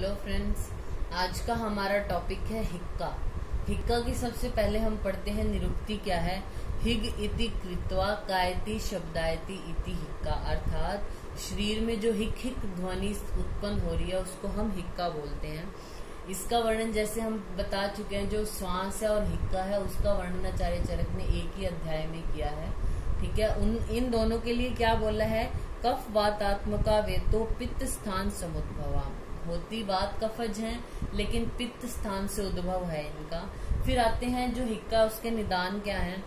Hello friends, आज का हमारा टॉपिक है हिक्का। हिक्का की सबसे पहले हम पढ़ते हैं निरुक्ति क्या है। हिग इति कृत्वा कायति शब्दायति इति हिक्का, अर्थात शरीर में जो हिक हिक ध्वनि उत्पन्न हो रही है उसको हम हिक्का बोलते हैं। इसका वर्णन जैसे हम बता चुके हैं, जो श्वास है और हिक्का है उसका वर्णन आचार्य चरक ने एक ही अध्याय में किया है। ठीक है, इन दोनों के लिए क्या बोला है, कफ वातात्मका वेतो पित्त स्थान समुद्भवा। होती बात कफज है लेकिन पित्त स्थान से उद्भव है इनका। फिर आते हैं जो हिक्का, उसके निदान क्या है।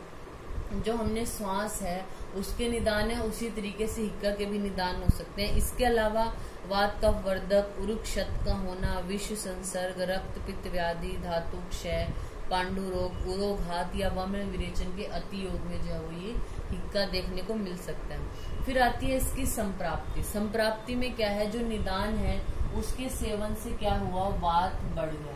जो हमने श्वास है उसके निदान है, उसी तरीके से हिक्का के भी निदान हो सकते हैं। इसके अलावा वात कफ वर्धक, उरुक क्षत का होना, विष संसर्ग, रक्त पित्त व्याधि, धातु क्षय, पांडु रोग, उरोघात या वम्र विरेचन के अति योग में जो है ये हिक्का देखने को मिल सकता है। फिर आती है इसकी संप्राप्ति। संप्राप्ति में क्या है, जो निदान है उसके सेवन से क्या हुआ, वात बढ़ गया।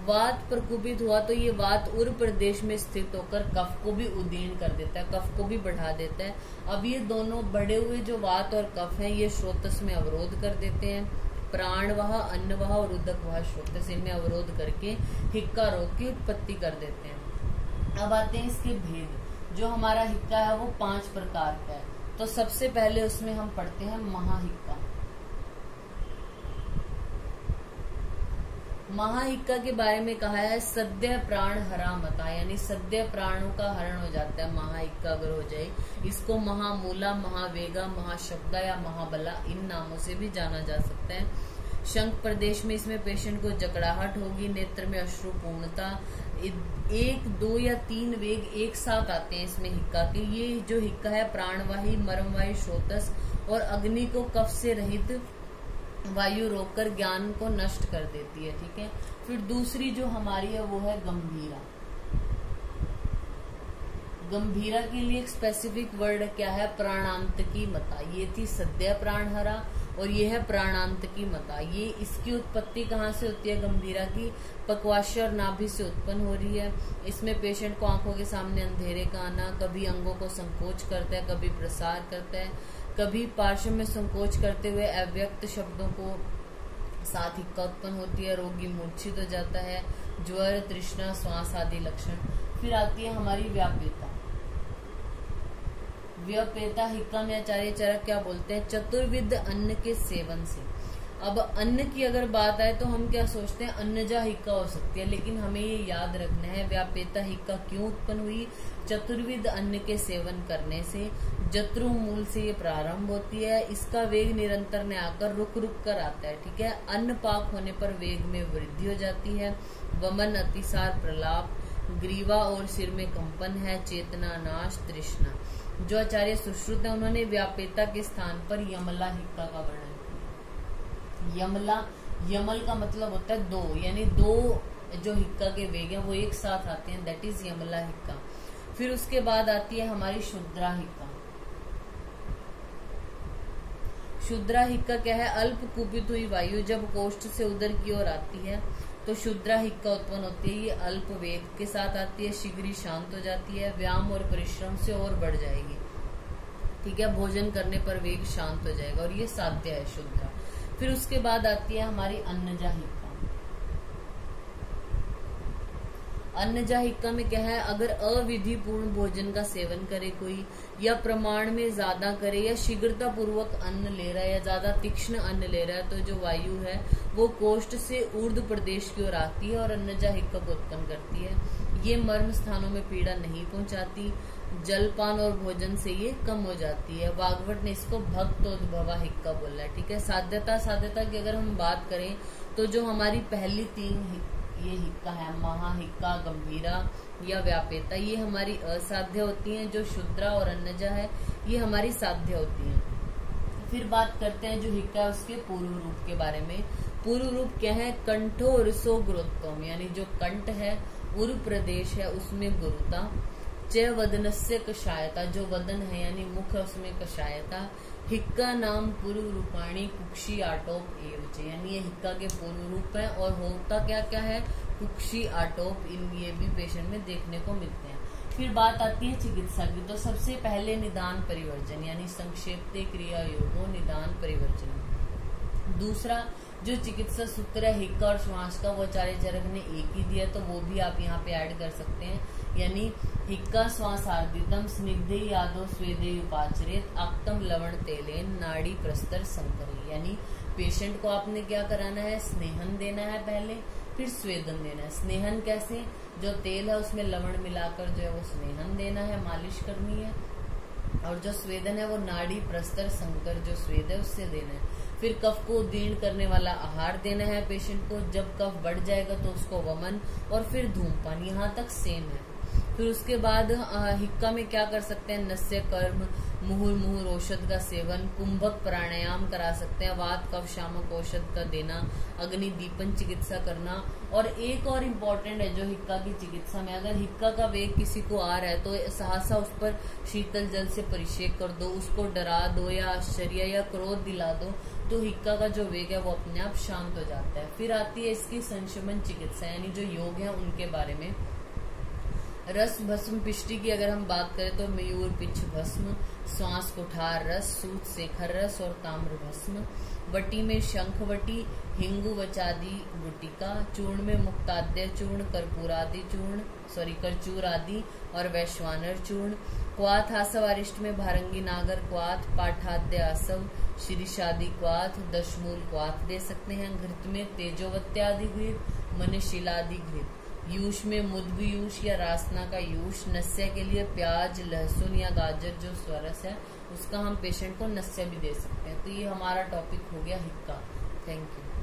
वात प्रकोपित हुआ तो ये वात उर प्रदेश में स्थित होकर कफ को भी उदीर्ण कर देता है, कफ को भी बढ़ा देता है। अब ये दोनों बढ़े हुए जो वात और कफ है ये श्रोतस में अवरोध कर देते हैं। प्राणवाह, अन्नवाह और उदकवाह श्रोतस इनमें अवरोध करके हिक्का रोग की उत्पत्ति कर देते हैं। अब आते हैं इसके भेद। जो हमारा हिक्का है वो 5 प्रकार का है। तो सबसे पहले उसमें हम पढ़ते हैं महाहिक्का। महाहिक्का के बारे में कहा है सद्य प्राण हरा मता, यानी सद्य प्राणों का हरण हो जाता है महाहिक्का अगर हो जाए। इसको महामूला, महावेगा, महाशब्दा या महाबला इन नामों से भी जाना जा सकता है। शंख प्रदेश में इसमें पेशेंट को जकड़ाहट होगी, नेत्र में अश्रुपूर्णता, 1, 2 या 3 वेग एक साथ आते हैं इसमें हिक्का के। ये जो हिक्का है प्राणवाही, मर्मवाही, श्रोतस और अग्नि को कफ से रहित वायु रोककर ज्ञान को नष्ट कर देती है। ठीक है, फिर दूसरी जो हमारी है वो है गंभीरा। गंभीरा के लिए एक स्पेसिफिक वर्ड क्या है, प्राणांतकी मता। ये थी सद्य प्राणहरा और ये है प्राणांतकी मता। ये इसकी उत्पत्ति कहाँ से होती है, गंभीरा की पक्वाशय और नाभि से उत्पन्न हो रही है। इसमें पेशेंट को आंखों के सामने अंधेरे का आना, कभी अंगों को संकोच करता है, कभी प्रसार करता है, कभी पार्श्व में संकोच करते हुए अव्यक्त शब्दों को साथ हिक्का उत्पन्न होती है। रोगी मूर्छित हो जाता है, ज्वर, तृष्णा, श्वास आदि लक्षण। फिर आती है हमारी व्यापेता। व्यापेता हिक्का में आचार्य चरक क्या बोलते हैं, चतुर्विध अन्न के सेवन से। अब अन्न की अगर बात आए तो हम क्या सोचते हैं, अन्नजा हिक्का हो सकती है, लेकिन हमें ये याद रखना है व्यापेता हिक्का क्यों उत्पन्न हुई, चतुर्विध अन्न के सेवन करने से। जत्रु मूल से ये प्रारंभ होती है, इसका वेग निरंतर में आकर रुक रुक कर आता है। ठीक है, अन्न पाक होने पर वेग में वृद्धि हो जाती है। वमन, अतिसार, प्रलाप, ग्रीवा और सिर में कंपन है, चेतना नाश, तृष्णा। जो आचार्य सुश्रुत है उन्होंने व्यापेता के स्थान पर यमला हिक्का का वर्णन किया। यमला, यमल का मतलब होता है 2, यानी 2 जो हिक्का के वेग हैं वो एक साथ आते हैं, दैट इज यमला हिक्का। फिर उसके बाद आती है हमारी शुद्रा हिक्का। शुद्रा हिक्का क्या है, अल्प कुपित हुई वायु जब कोष्ठ से उदर की ओर आती है तो शुद्रा हिक्का उत्पन्न होती है। ये अल्प वेग के साथ आती है, शीघ्र ही शांत हो जाती है, व्यायाम और परिश्रम से और बढ़ जाएगी। ठीक है, भोजन करने पर वेग शांत हो जाएगा और ये साध्य है शुद्रा। फिर उसके बाद आती है हमारी अन्नजा हिक्का। अन्नजा हिक्का में क्या है, अगर अविधि पूर्ण भोजन का सेवन करे कोई, या प्रमाण में ज्यादा करे, या शीघ्रता पूर्वक अन्न ले रहा है, या ज्यादा तीक्ष्ण अन्न ले रहा है, तो जो वायु है वो कोष्ठ से ऊर्ध्व प्रदेश की ओर आती है और अन्नजा हिक्का को उत्पन्न करती है। ये मर्म स्थानों में पीड़ा नहीं पहुंचाती, जलपान और भोजन से ये कम हो जाती है। वाग्भट ने इसको भक्तोद्भवा हिक्का बोला है। ठीक है, साध्यता की अगर हम बात करें तो जो हमारी पहली 3 ये हिक्का है, महाहिक्का, गंभीरा या व्यापेता, ये हमारी असाध्य होती हैं। जो शुद्रा और अन्नजा है ये हमारी साध्य होती हैं। फिर बात करते हैं जो हिक्का है उसके पूर्व रूप के बारे में। पूर्व रूप क्या है, कंठो रसो गुरुत्वम, यानी जो कंठ है उर प्रदेश है उसमें गुरुता। च वदनस्य कषायता, जो वदन है यानी मुख है उसमें कषायता। हिक्का नाम पूर्व रूपाणी कुक्षी आटोप एवच, यानी ये हिक्का के पूर्व रूप है और होता क्या क्या है, कुक्षी आटोप, इन ये भी पेशेंट में देखने को मिलते हैं। फिर बात आती है चिकित्सा की। तो सबसे पहले निदान परिवर्जन, यानी संक्षेप्ते क्रिया योगो निदान परिवर्जन। दूसरा जो चिकित्सा सूत्र है हिक्का और श्वास का वो आचार्य चरक ने एक ही दिया, तो वो भी आप यहाँ पे ऐड कर सकते हैं। यानी हिक्का श्वासार्दितम स्निग्धे यादो स्वेदे उपाचरेत आक्तम लवण तेलेन नाड़ी प्रस्तर संकरी। यानी पेशेंट को आपने क्या कराना है, स्नेहन देना है पहले, फिर स्वेदन देना है। स्नेहन कैसे, जो तेल है उसमें लवण मिलाकर जो है वो स्नेहन देना है, मालिश करनी है। और जो स्वेदन है वो नाड़ी प्रस्तर संकर जो स्वेद है उससे देना है। फिर कफ को उद्दीर्ण करने वाला आहार देना है पेशेंट को। जब कफ बढ़ जाएगा तो उसको वमन और फिर धूमपान, यहाँ तक सेम है। फिर उसके बाद हिक्का में क्या कर सकते हैं, नस्य कर्म, मुहुर्मुहुर औषध का सेवन, कुंभक प्राणायाम करा सकते हैं, वात कफ शामक औषध का देना, अग्नि दीपन चिकित्सा करना। और एक और इम्पोर्टेंट है जो हिक्का की चिकित्सा में, अगर हिक्का का वेग किसी को आ रहा है तो सहसा उस पर शीतल जल से परिषेक कर दो, उसको डरा दो या आश्चर्य या क्रोध दिला दो, तो हिक्का का जो वेग है वो अपने आप शांत हो जाता है। फिर आती है इसकी संशमन चिकित्सा, यानी जो योग है उनके बारे में। रस भस्म पिष्टि की अगर हम बात करें तो मयूर पिच्छ भस्म, श्वास कुठार रस, सूत शेखर रस और ताम्र भस्म। वटी में शंख वटी, हिंगु वचादि गुटिका, चूर्ण में मुक्ताद्य चूर्ण, करचूर आदि और वैश्वानर चूर्ण। क्वाथ आसव अरिष्ट में भारंगी नागर क्वाथ, पाठाद्य आसव, शिरीषादि क्वाथ, दशमूल क्वाथ दे सकते हैं। घृत में तेजोवत्यादि घृत, मनशिलादि घृत। यूष में मुद्ग यूष या रासना का यूष। नस्य के लिए प्याज, लहसुन या गाजर जो स्वरस है उसका हम पेशेंट को नस्य भी दे सकते हैं। तो ये हमारा टॉपिक हो गया हिक्का। Thank you.